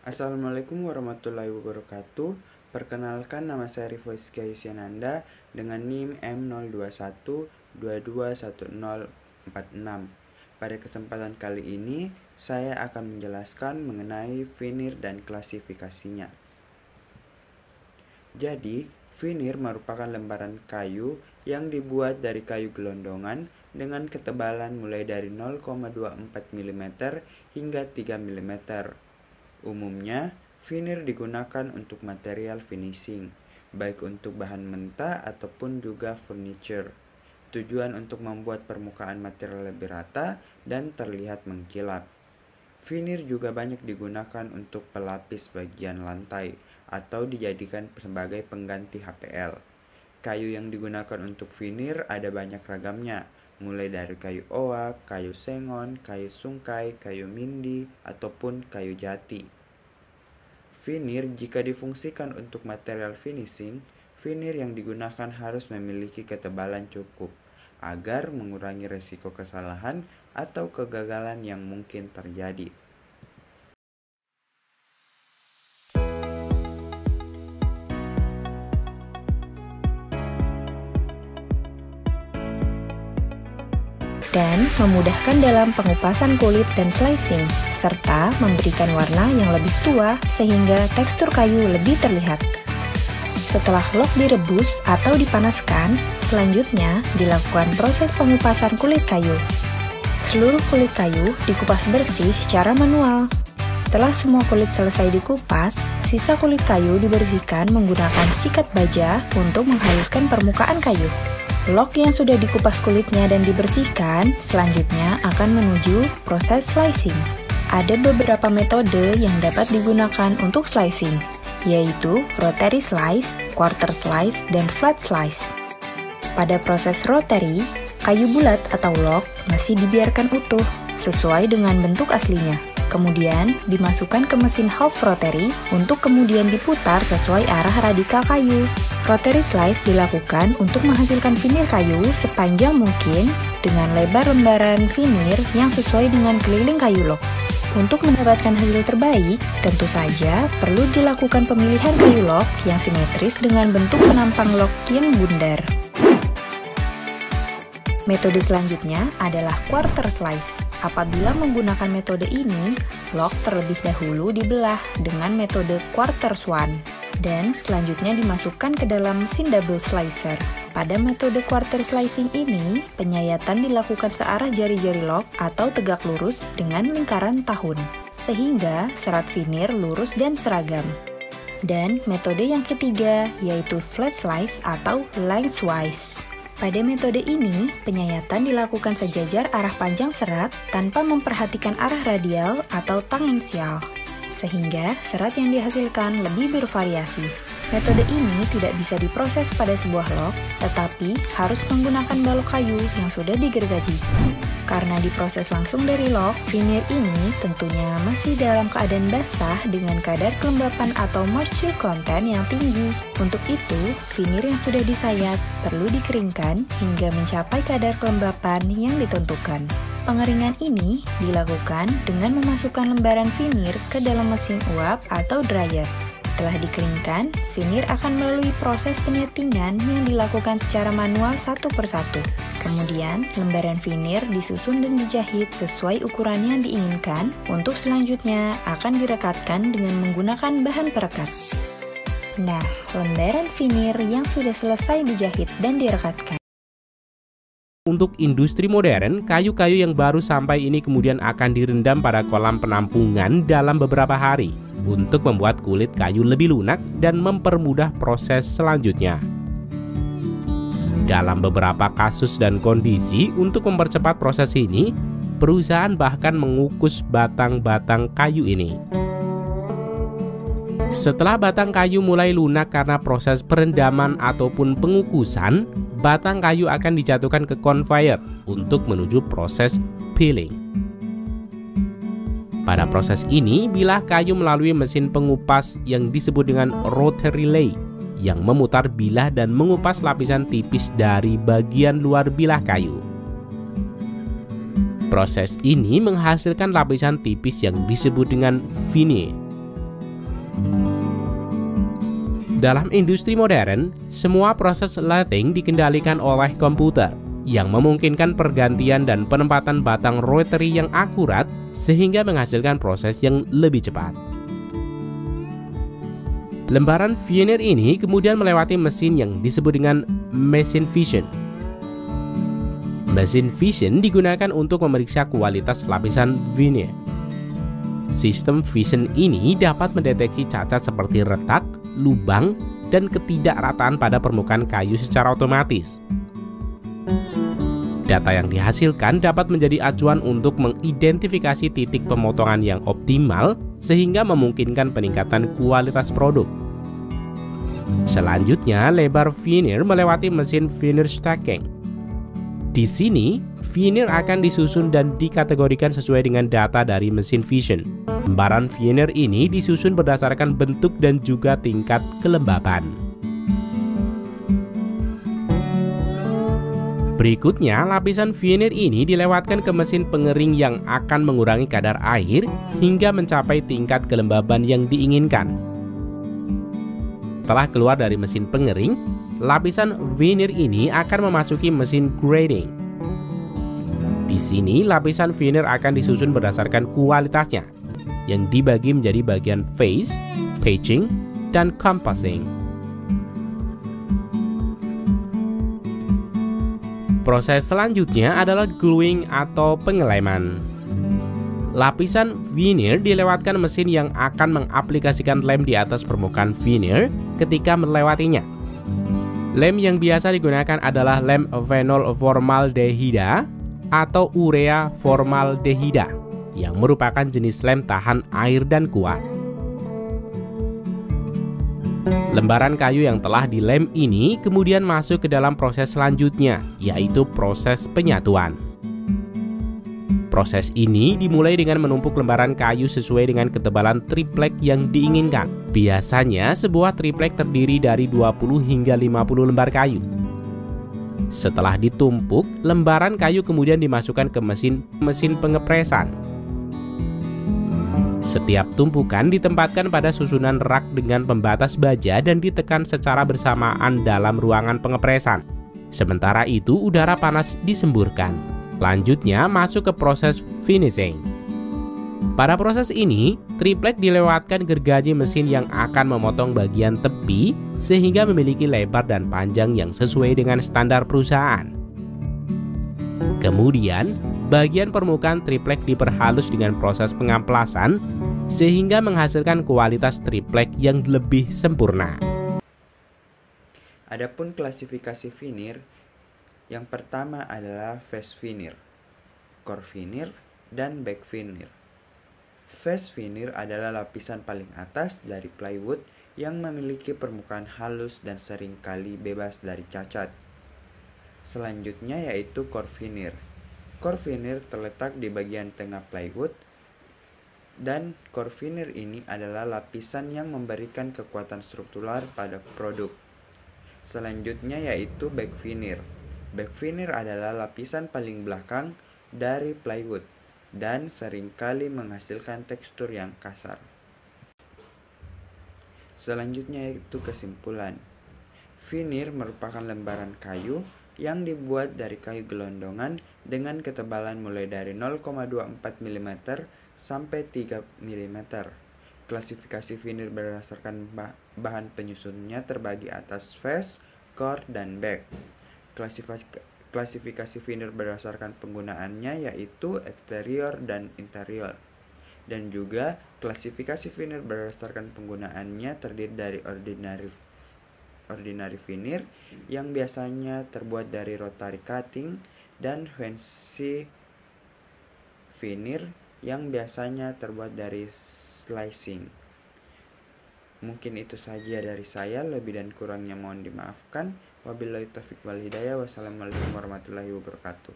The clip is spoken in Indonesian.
Assalamualaikum warahmatullahi wabarakatuh. Perkenalkan, nama saya Rifo Yusiananda dengan NIM M021221046. Pada kesempatan kali ini, saya akan menjelaskan mengenai veneer dan klasifikasinya. Jadi, veneer merupakan lembaran kayu yang dibuat dari kayu gelondongan dengan ketebalan mulai dari 0,24 mm hingga 3 mm. Umumnya, veneer digunakan untuk material finishing, baik untuk bahan mentah ataupun juga furniture. Tujuan untuk membuat permukaan material lebih rata dan terlihat mengkilap. Veneer juga banyak digunakan untuk pelapis bagian lantai atau dijadikan sebagai pengganti HPL. Kayu yang digunakan untuk veneer ada banyak ragamnya, mulai dari kayu oak, kayu sengon, kayu sungkai, kayu mindi, ataupun kayu jati. Veneer jika difungsikan untuk material finishing, veneer yang digunakan harus memiliki ketebalan cukup agar mengurangi resiko kesalahan atau kegagalan yang mungkin terjadi. Dan memudahkan dalam pengupasan kulit dan slicing, serta memberikan warna yang lebih tua sehingga tekstur kayu lebih terlihat. Setelah log direbus atau dipanaskan, selanjutnya dilakukan proses pengupasan kulit kayu. Seluruh kulit kayu dikupas bersih secara manual. Setelah semua kulit selesai dikupas, sisa kulit kayu dibersihkan menggunakan sikat baja untuk menghaluskan permukaan kayu. Log yang sudah dikupas kulitnya dan dibersihkan, selanjutnya akan menuju proses slicing. Ada beberapa metode yang dapat digunakan untuk slicing, yaitu rotary slice, quarter slice, dan flat slice. Pada proses rotary, kayu bulat atau log masih dibiarkan utuh, sesuai dengan bentuk aslinya. Kemudian dimasukkan ke mesin half rotary untuk kemudian diputar sesuai arah radikal kayu. Rotary slice dilakukan untuk menghasilkan veneer kayu sepanjang mungkin dengan lebar lembaran veneer yang sesuai dengan keliling kayu log. Untuk mendapatkan hasil terbaik, tentu saja perlu dilakukan pemilihan kayu log yang simetris dengan bentuk penampang log yang bundar. Metode selanjutnya adalah quarter slice. Apabila menggunakan metode ini, log terlebih dahulu dibelah dengan metode quarter swan dan selanjutnya dimasukkan ke dalam mesin double slicer. Pada metode quarter slicing ini, penyayatan dilakukan searah jari-jari log atau tegak lurus dengan lingkaran tahun, sehingga serat veneer lurus dan seragam. Dan metode yang ketiga yaitu flat slice atau lengthwise. Pada metode ini, penyayatan dilakukan sejajar arah panjang serat tanpa memperhatikan arah radial atau tangensial, sehingga serat yang dihasilkan lebih bervariasi. Metode ini tidak bisa diproses pada sebuah log, tetapi harus menggunakan balok kayu yang sudah digergaji. Karena diproses langsung dari log, veneer ini tentunya masih dalam keadaan basah dengan kadar kelembapan atau moisture content yang tinggi. Untuk itu, veneer yang sudah disayat perlu dikeringkan hingga mencapai kadar kelembapan yang ditentukan. Pengeringan ini dilakukan dengan memasukkan lembaran veneer ke dalam mesin uap atau dryer. Setelah dikeringkan, veneer akan melalui proses penyetingan yang dilakukan secara manual satu persatu. Kemudian, lembaran veneer disusun dan dijahit sesuai ukuran yang diinginkan. Untuk selanjutnya akan direkatkan dengan menggunakan bahan perekat. Nah, lembaran veneer yang sudah selesai dijahit dan direkatkan. Untuk industri modern, kayu-kayu yang baru sampai ini kemudian akan direndam pada kolam penampungan dalam beberapa hari untuk membuat kulit kayu lebih lunak dan mempermudah proses selanjutnya. Dalam beberapa kasus dan kondisi, untuk mempercepat proses ini, perusahaan bahkan mengukus batang-batang kayu ini. Setelah batang kayu mulai lunak karena proses perendaman ataupun pengukusan, batang kayu akan dijatuhkan ke conveyor untuk menuju proses peeling. Pada proses ini, bilah kayu melalui mesin pengupas yang disebut dengan rotary lathe yang memutar bilah dan mengupas lapisan tipis dari bagian luar bilah kayu. Proses ini menghasilkan lapisan tipis yang disebut dengan veneer. Dalam industri modern, semua proses lathing dikendalikan oleh komputer yang memungkinkan pergantian dan penempatan batang rotary yang akurat sehingga menghasilkan proses yang lebih cepat. Lembaran veneer ini kemudian melewati mesin yang disebut dengan machine vision. Mesin vision digunakan untuk memeriksa kualitas lapisan veneer. Sistem vision ini dapat mendeteksi cacat seperti retak, lubang, dan ketidakrataan pada permukaan kayu secara otomatis. Data yang dihasilkan dapat menjadi acuan untuk mengidentifikasi titik pemotongan yang optimal sehingga memungkinkan peningkatan kualitas produk. Selanjutnya, lebar veneer melewati mesin veneer stacking. Di sini, veneer akan disusun dan dikategorikan sesuai dengan data dari mesin vision. Lembaran veneer ini disusun berdasarkan bentuk dan juga tingkat kelembaban. Berikutnya, lapisan veneer ini dilewatkan ke mesin pengering yang akan mengurangi kadar air hingga mencapai tingkat kelembaban yang diinginkan. Setelah keluar dari mesin pengering, lapisan veneer ini akan memasuki mesin grading. Di sini, lapisan veneer akan disusun berdasarkan kualitasnya, yang dibagi menjadi bagian face, patching, dan compassing. Proses selanjutnya adalah gluing atau pengeleman. Lapisan veneer dilewatkan mesin yang akan mengaplikasikan lem di atas permukaan veneer ketika melewatinya. Lem yang biasa digunakan adalah lem phenol formaldehida atau urea formaldehida yang merupakan jenis lem tahan air dan kuat. Lembaran kayu yang telah dilem ini kemudian masuk ke dalam proses selanjutnya, yaitu proses penyatuan. Proses ini dimulai dengan menumpuk lembaran kayu sesuai dengan ketebalan triplek yang diinginkan. Biasanya sebuah triplek terdiri dari 20 hingga 50 lembar kayu. Setelah ditumpuk, lembaran kayu kemudian dimasukkan ke mesin pengepresan. Setiap tumpukan ditempatkan pada susunan rak dengan pembatas baja dan ditekan secara bersamaan dalam ruangan pengepresan. Sementara itu, udara panas disemburkan. Selanjutnya masuk ke proses finishing. Pada proses ini, triplek dilewatkan gergaji mesin yang akan memotong bagian tepi sehingga memiliki lebar dan panjang yang sesuai dengan standar perusahaan. Kemudian, bagian permukaan triplek diperhalus dengan proses pengamplasan sehingga menghasilkan kualitas triplek yang lebih sempurna. Adapun klasifikasi veneer, yang pertama adalah face veneer, core veneer, dan back veneer. Face veneer adalah lapisan paling atas dari plywood yang memiliki permukaan halus dan seringkali bebas dari cacat. Selanjutnya yaitu core veneer. Core veneer terletak di bagian tengah plywood, dan core veneer ini adalah lapisan yang memberikan kekuatan struktural pada produk. Selanjutnya yaitu back veneer. Back veneer adalah lapisan paling belakang dari plywood dan seringkali menghasilkan tekstur yang kasar. Selanjutnya yaitu kesimpulan. Veneer merupakan lembaran kayu yang dibuat dari kayu gelondongan dengan ketebalan mulai dari 0,24 mm sampai 3 mm. Klasifikasi veneer berdasarkan bahan penyusunnya terbagi atas face, core, dan back. Klasifikasi veneer berdasarkan penggunaannya yaitu eksterior dan interior. Dan juga klasifikasi veneer berdasarkan penggunaannya terdiri dari ordinary veneer yang biasanya terbuat dari rotary cutting dan fancy veneer yang biasanya terbuat dari slicing. Mungkin itu saja dari saya, lebih dan kurangnya mohon dimaafkan. Wabillahi taufiq wal hidayah. Wassalamualaikum warahmatullahi wabarakatuh.